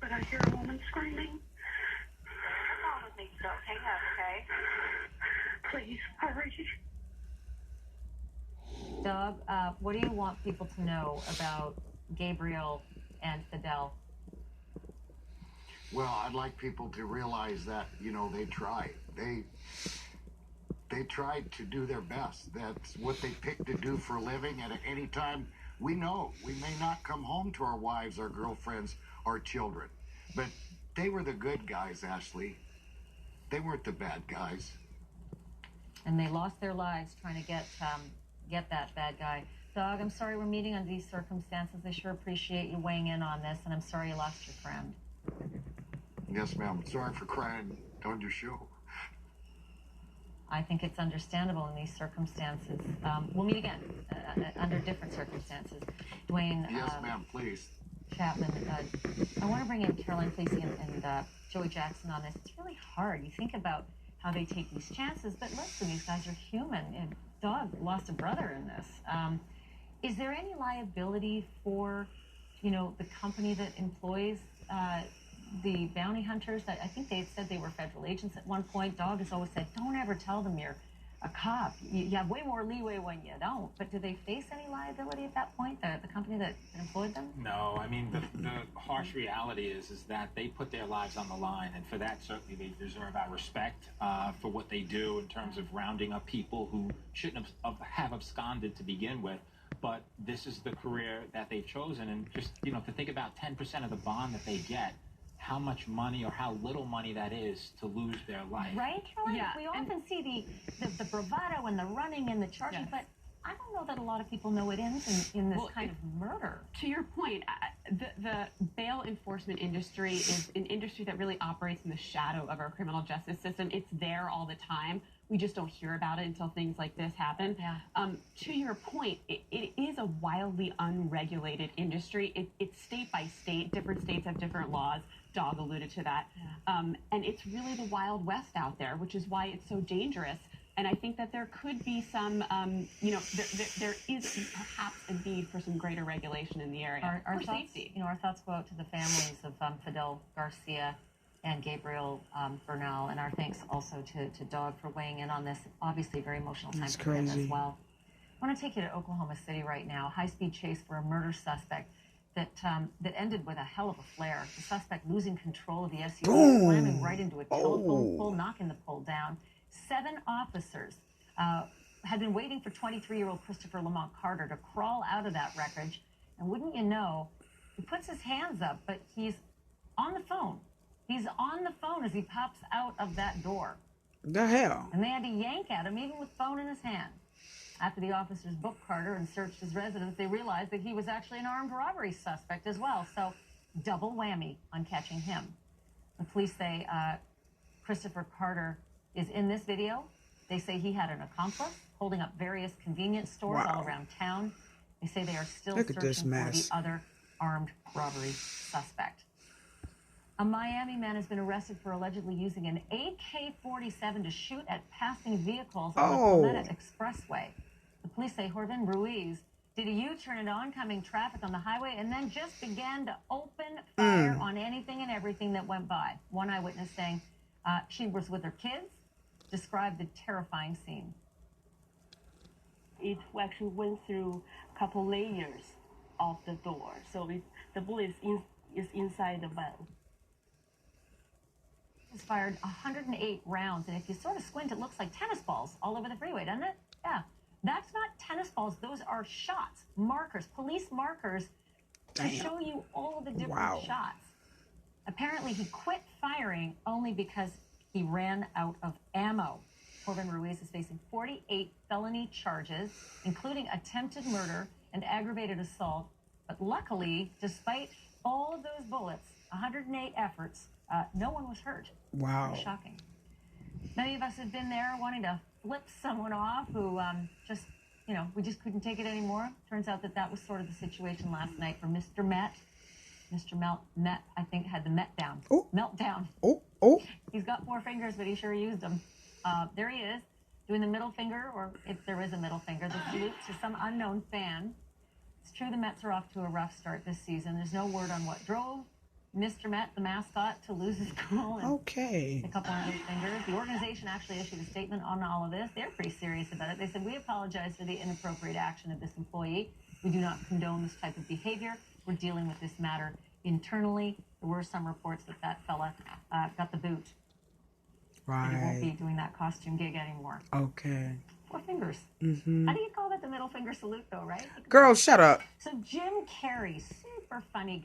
but I hear a woman screaming. What's wrong with me, so hang up, okay? Please, hurry. Doug, what do you want people to know about Gabriel and Fidel? Well, I'd like people to realize that, they tried. They tried to do their best. That's what they picked to do for a living. And at any time, we know we may not come home to our wives, our girlfriends, our children. But they were the good guys, Ashley. They weren't the bad guys. And they lost their lives trying to get that bad guy. Doug, I'm sorry we're meeting under these circumstances. I sure appreciate you weighing in on this, and I'm sorry you lost your friend. Yes, ma'am. Sorry for crying on your show. I think it's understandable in these circumstances. We'll meet again under different circumstances. Dwayne. Yes, ma'am, please. Chapman, I want to bring in Caroline Flecy and Joey Jackson on this. It's really hard. You think about how they take these chances, but listen, these guys are human. And Doug lost a brother in this. Is there any liability for, the company that employs the bounty hunters? That I think they had said they were federal agents at one point. Doug has always said, don't ever tell them you're a cop. You have way more leeway when you don't. But do they face any liability at that point, the company that employed them? No, I mean, the harsh reality is that they put their lives on the line, and for that, certainly they deserve our respect for what they do in terms of rounding up people who shouldn't have absconded to begin with. But this is the career that they've chosen, and just, to think about 10% of the bond that they get, how much money or how little money that is to lose their life. Right, Caroline? Yeah. We often see the bravado and the running and the charging, Yes. but I don't know that a lot of people know it ends in this kind of murder. To your point, the bail enforcement industry is an industry that really operates in the shadow of our criminal justice system. It's there all the time. We just don't hear about it until things like this happen. Yeah. To your point, it is a wildly unregulated industry. It's state by state. Different states have different laws. Dog alluded to that. Yeah. And it's really the Wild West out there, which is why it's so dangerous. And I think that there could be some, there is perhaps a need for some greater regulation in the area Our for thoughts, safety. our thoughts go out to the families of Fidel Garcia and Gabriel Bernal, and our thanks also to Doug for weighing in on this. Obviously, a very emotional time That's for him as crazy. well. I want to take you to Oklahoma City right now. High-speed chase for a murder suspect that ended with a hell of a flare. The suspect losing control of the SUV, Boom. slamming right into a telephone Oh. pole, knocking the pole down. 7 officers had been waiting for 23-year-old Christopher Lamont Carter to crawl out of that wreckage. And wouldn't you know, he puts his hands up, but he's on the phone. He's on the phone as he pops out of that door. The hell? And they had to yank at him, even with phone in his hand. After the officers booked Carter and searched his residence, they realized that he was actually an armed robbery suspect as well. So double whammy on catching him. The police say Christopher Carter is in this video. They say he had an accomplice holding up various convenience stores all around town. They say they are still Look at this searching for mess. the other armed robbery suspect. A Miami man has been arrested for allegedly using an AK-47 to shoot at passing vehicles on the Palmetto Expressway. The police say Jordan Ruiz did a U-turn into oncoming traffic on the highway and then just began to open fire on anything and everything that went by. One eyewitness saying she was with her kids, described the terrifying scene. It actually went through a couple layers of the door, so the bullet is inside the van. Has fired 108 rounds, and if you sort of squint, it looks like tennis balls all over the freeway, doesn't it? Yeah. That's not tennis balls. Those are shots, markers, police markers to show you all the different shots. Apparently, he quit firing only because he ran out of ammo. Jordan Ruiz is facing 48 felony charges, including attempted murder and aggravated assault. But luckily, despite all of those bullets, 108 efforts, no one was hurt. Wow. Shocking. Many of us have been there wanting to flip someone off who we just couldn't take it anymore. Turns out that was sort of the situation last night for Mr. Met. Mr. Met, I think, had the meltdown. Meltdown. He's got 4 fingers, but he sure used them. There he is, doing the middle finger, or if there is a middle finger, the salute to some unknown fan. It's true the Mets are off to a rough start this season. There's no word on what drove Mr. Met, the mascot, to lose his cool and Okay. a couple of other fingers. The organization actually issued a statement on all of this. They're pretty serious about it. They said, we apologize for the inappropriate action of this employee. We do not condone this type of behavior. We're dealing with this matter internally. There were some reports that that fella got the boot. And he won't be Right. doing that costume gig anymore. Okay. 4 fingers. Mm-hmm. How do you call that the middle finger salute, though, right? Girl, shut up. So Jim Carrey, super funny guy.